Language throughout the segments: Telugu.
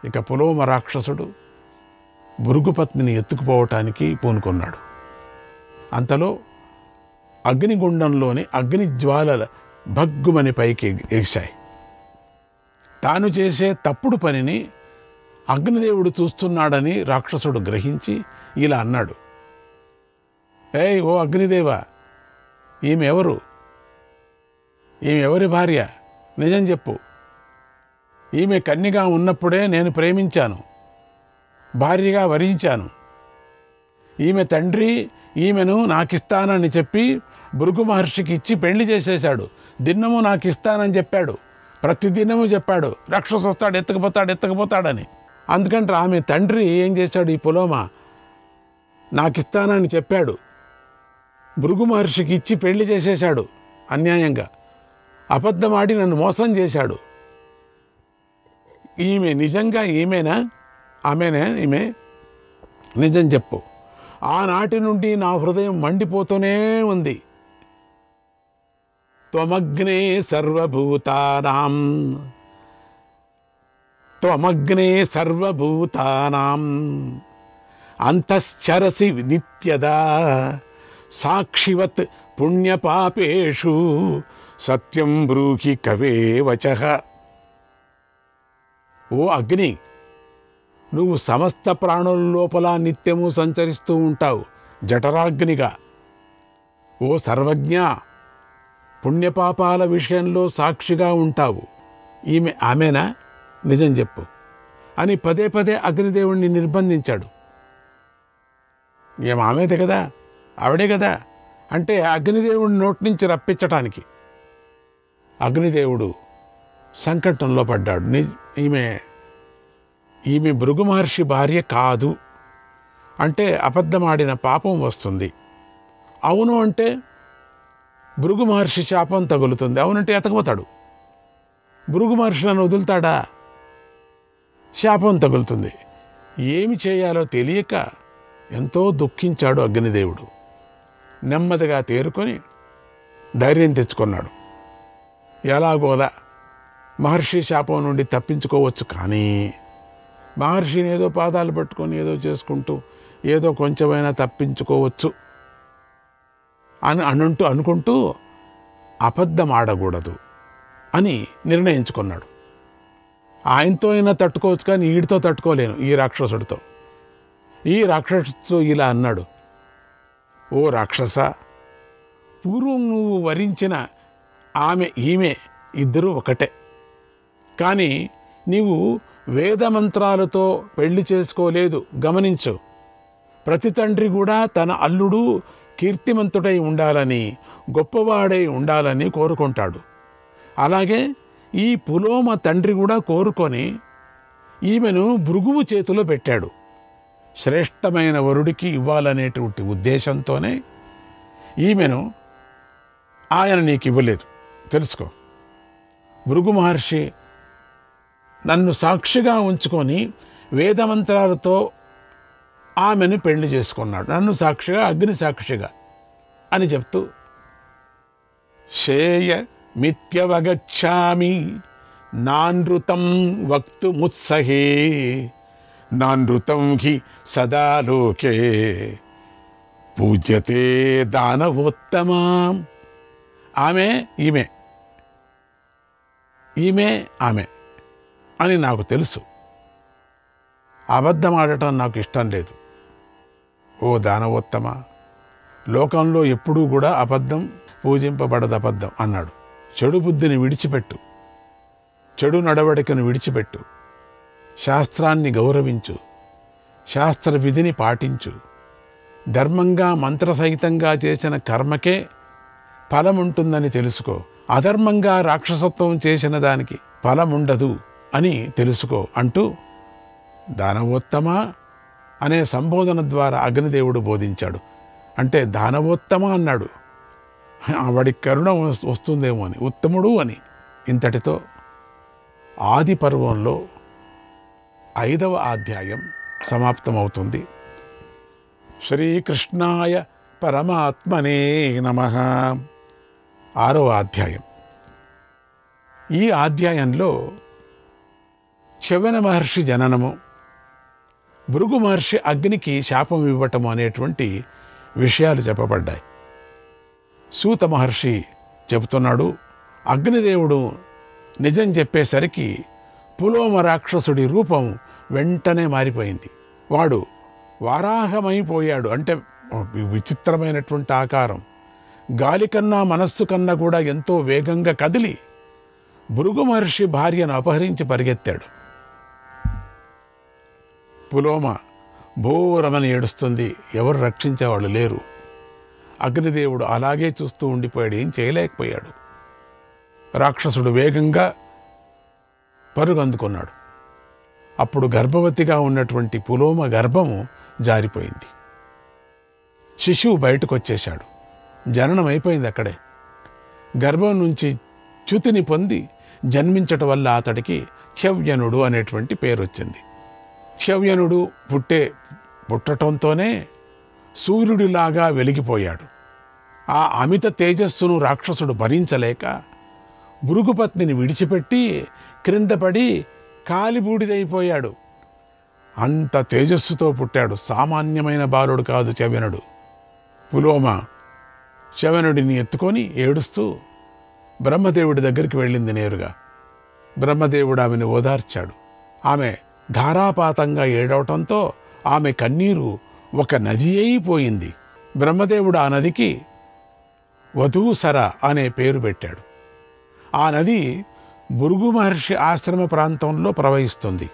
ఇక పులోమ రాక్షసుడు భృగుపత్నిని ఎత్తుకుపోవటానికి పూనుకున్నాడు. అంతలో అగ్నిగుండంలోని అగ్ని జ్వాలల భగ్గుమని పైకి ఎగిశాయి. తాను చేసే తప్పుడు పనిని అగ్నిదేవుడు చూస్తున్నాడని రాక్షసుడు గ్రహించి ఇలా అన్నాడు, ఏయ్ ఓ అగ్నిదేవా, ఈమె ఎవరి భార్య? నిజం చెప్పు. ఈమె కన్యగా ఉన్నప్పుడే నేను ప్రేమించాను, భార్యగా వరించాను. ఈమె తండ్రి ఈమెను నాకిస్తానని చెప్పి భృగు మహర్షికి ఇచ్చి పెళ్లి చేసేశాడు. దినము నాకిస్తానని చెప్పాడు, ప్రతి దినము చెప్పాడు రాక్షసు వస్తాడు, ఎత్తుకుపోతాడని. అందుకంటే ఆమె తండ్రి ఏం చేశాడు, ఈ పులోమ నాకిస్తానని చెప్పాడు, భృగు మహర్షికి ఇచ్చి పెళ్లి చేసేశాడు అన్యాయంగా. అబద్ధమాడి నన్ను మోసం చేశాడు. ఈమె నిజంగా ఈమెనా? ఈమె నిజం చెప్పు. ఆనాటి నుండి నా హృదయం మండిపోతూనే ఉంది. త్వమగ్నే సర్వభూతానాం అంతశ్చరసి నిత్యదా సాక్షివత్ పుణ్యపాపేషు సత్యం బ్రూహి కవే వచః. ఓ అగ్ని, నువ్వు సమస్త ప్రాణుల లోపల నిత్యము సంచరిస్తూ ఉంటావు జఠరాగ్నిగా. ఓ సర్వజ్ఞ, పుణ్యపాపాల విషయంలో సాక్షిగా ఉంటావు. ఆమెనా? నిజం చెప్పు అని పదే పదే అగ్నిదేవుణ్ణి నిర్బంధించాడు. ఆమెదే కదా, ఆవిడే కదా అంటే అగ్నిదేవుడి నోటి నుంచి రప్పించటానికి అగ్నిదేవుడు సంకటంలో పడ్డాడు. ఈమె భృగు మహర్షి భార్య కాదు అంటే అబద్ధమాడిన పాపం వస్తుంది. అవును అంటే భృగు మహర్షి శాపం తగులుతుంది. అవునంటే ఎతకపోతాడు. భృగు మహర్షి నన్ను వదులుతాడా? శాపం తగులుతుంది. ఏమి చేయాలో తెలియక ఎంతో దుఃఖించాడు అగ్నిదేవుడు. నెమ్మదిగా తేరుకొని ధైర్యం తెచ్చుకున్నాడు. ఎలాగోలా మహర్షి శాపం నుండి తప్పించుకోవచ్చు. కానీ మహర్షిని ఏదో పాదాలు పట్టుకొని ఏదో చేసుకుంటూ ఏదో కొంచెమైనా తప్పించుకోవచ్చు అని అనుకుంటూ అబద్ధం ఆడకూడదు అని నిర్ణయించుకున్నాడు. ఆయనతో అయినా తట్టుకోవచ్చు, కానీ వీడితో తట్టుకోలేను, ఈ రాక్షసుడితో. ఈ రాక్షసుడితో ఇలా అన్నాడు, ఓ రాక్షస, పూర్వం నువ్వు వరించిన ఈమె ఇద్దరూ ఒకటే. కానీ నీవు వేదమంత్రాలతో పెళ్లి చేసుకోలేదు. గమనించు. ప్రతి తండ్రి కూడా తన అల్లుడు కీర్తిమంతుడై ఉండాలని, గొప్పవాడై ఉండాలని కోరుకుంటాడు. అలాగే ఈ పులోమ తండ్రి కూడా కోరుకొని ఈమెను భృగువు చేతిలో పెట్టాడు. శ్రేష్టమైన వరుడికి ఇవ్వాలనేటువంటి ఉద్దేశంతోనే ఈమెను ఆయన నీకు ఇవ్వలేదు. తెలుసుకో. భృగు మహర్షి నన్ను సాక్షిగా ఉంచుకొని వేదమంత్రాలతో ఆమెను పెళ్లి చేసుకున్నాడు. నన్ను సాక్షిగా, అగ్ని సాక్షిగా అని చెప్తూ, శేయ మిత్యవగచ్చామి నానృతం వక్తుముత్సహే నానృతం హి సదా లోకే పూజ్యతే దానవోత్తమా. ఆమె అని నాకు తెలుసు. అబద్ధం ఆడటం నాకు ఇష్టం లేదు. ఓ దానవోత్తమ, లోకంలో ఎప్పుడూ కూడా అబద్ధం పూజింపబడదు. అబద్ధం అన్నాడు. చెడు బుద్ధిని విడిచిపెట్టు, చెడు నడవడికను విడిచిపెట్టు, శాస్త్రాన్ని గౌరవించు, శాస్త్ర విధిని పాటించు. ధర్మంగా మంత్రసహితంగా చేసిన కర్మకే ఫలముంటుందని తెలుసుకో. అధర్మంగా రాక్షసత్వం చేసిన దానికి ఫలముండదు అని తెలుసుకో అంటూ దానవోత్తమ అనే సంబోధన ద్వారా అగ్నిదేవుడు బోధించాడు. అంటే దానవోత్తమ అన్నాడు, వాడి కరుణ వస్తుందేమో అని, ఉత్తముడు అని. ఇంతటితో ఆది పర్వంలో 5వ అధ్యాయం సమాప్తమవుతుంది. శ్రీకృష్ణాయ పరమాత్మనే నమః. 6వ అధ్యాయం. ఈ అధ్యాయంలో చ్యవన మహర్షి జననము, భృగు మహర్షి అగ్నికి శాపం ఇవ్వటము అనేటువంటి విషయాలు చెప్పబడ్డాయి. సూత మహర్షి చెబుతున్నాడు, అగ్నిదేవుడు నిజం చెప్పేసరికి పులోమ రాక్షసుడి రూపం వెంటనే మారిపోయింది. వాడు వారాహమైపోయాడు. అంటే విచిత్రమైనటువంటి ఆకారం, గాలి కన్నా మనస్సు కన్నా కూడా ఎంతో వేగంగా కదిలి భృగు మహర్షి భార్యను అపహరించి పరిగెత్తాడు. పులోమ భోరమని ఏడుస్తుంది. ఎవరు రక్షించేవాళ్ళు లేరు. అగ్నిదేవుడు అలాగే చూస్తూ ఉండిపోయాడు, ఏం చేయలేకపోయాడు. రాక్షసుడు వేగంగా పరుగందుకున్నాడు. అప్పుడు గర్భవతిగా ఉన్నటువంటి పులోమ గర్భము జారిపోయింది. శిశువు బయటకు వచ్చేశాడు. జననం అయిపోయింది అక్కడే. గర్భం నుంచి చ్యుతిని పొంది జన్మించటం వల్ల అతడికి చ్యవ్యనుడు అనేటువంటి పేరు వచ్చింది. చ్యవ్యనుడు పుట్టటంతోనే సూర్యుడిలాగా వెలిగిపోయాడు. ఆ అమిత తేజస్సును రాక్షసుడు భరించలేక భృగుపత్నిని విడిచిపెట్టి క్రిందపడి కాలిబూడిదైపోయాడు. అంత తేజస్సుతో పుట్టాడు. సామాన్యమైన బాలుడు కాదు చ్యవనుడు. పులోమ చ్యవనుడిని ఎత్తుకొని ఏడుస్తూ బ్రహ్మదేవుడి దగ్గరికి వెళ్ళింది నేరుగా. బ్రహ్మదేవుడు ఆమెను ఓదార్చాడు. ఆమె ధారాపాతంగా ఏడవటంతో ఆమె కన్నీరు ఒక నది అయిపోయింది. బ్రహ్మదేవుడు ఆ నదికి వధూసర అనే పేరు పెట్టాడు. ఆ నది భృగు మహర్షి ఆశ్రమ ప్రాంతంలో ప్రవహిస్తుంది.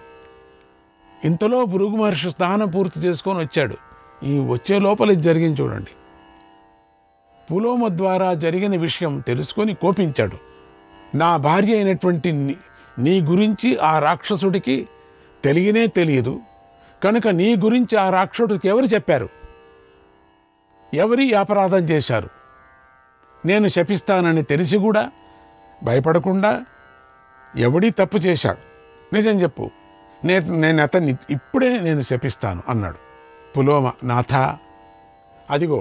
ఇంతలో భృగు మహర్షి స్నానం పూర్తి చేసుకొని వచ్చాడు. ఈ వచ్చే లోపల ఇది జరిగింది చూడండి. పులోమ ద్వారా జరిగిన విషయం తెలుసుకొని కోపించాడు. నా భార్య అయినటువంటి నీ గురించి ఆ రాక్షసుడికి తెలియనే తెలియదు కనుక నీ గురించి ఆ రాక్షసుడికి ఎవరు చెప్పారు? ఎవరి అపరాధం చేశారు? నేను శపిస్తానని తెలిసి కూడా భయపడకుండా ఎవడీ తప్పు చేశాడు? నిజం చెప్పు, నేను అతన్ని ఇప్పుడే నేను శపిస్తాను అన్నాడు. పులోమ, నాథ, అదిగో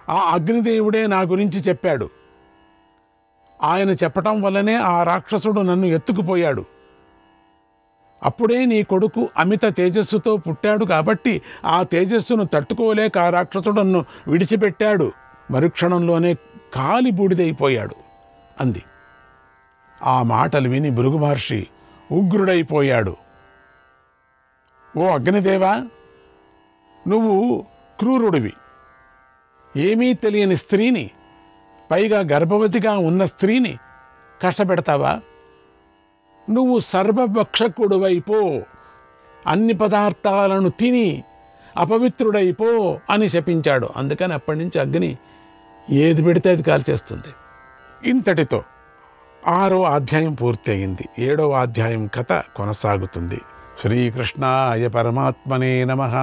ఆ అగ్నిదేవుడే నా గురించి చెప్పాడు. ఆయన చెప్పటం వల్లనే ఆ రాక్షసుడు నన్ను ఎత్తుకుపోయాడు. అప్పుడే నీ కొడుకు అమిత తేజస్సుతో పుట్టాడు కాబట్టి ఆ తేజస్సును తట్టుకోలేక ఆ రాక్షసుడు నన్ను విడిచిపెట్టాడు. మరుక్షణంలోనే కాలి బూడిదైపోయాడు అంది. ఆ మాటలు విని భృగు మహర్షి ఉగ్రుడైపోయాడు. ఓ అగ్నిదేవా, నువ్వు క్రూరుడివి. ఏమీ తెలియని స్త్రీని, పైగా గర్భవతిగా ఉన్న స్త్రీని కష్టపెడతావా? నువ్వు సర్వభక్షకుడువైపో, అన్ని పదార్థాలను తిని అపవిత్రుడైపో అని శపించాడు. అందుకని అప్పటి నుంచి అగ్ని ఏది పెడితే అది కాల్చేస్తుంది. ఇంతటితో 6వ అధ్యాయం పూర్తి అయింది. 7వ అధ్యాయం కథ కొనసాగుతుంది. శ్రీకృష్ణాయ పరమాత్మనే నమః.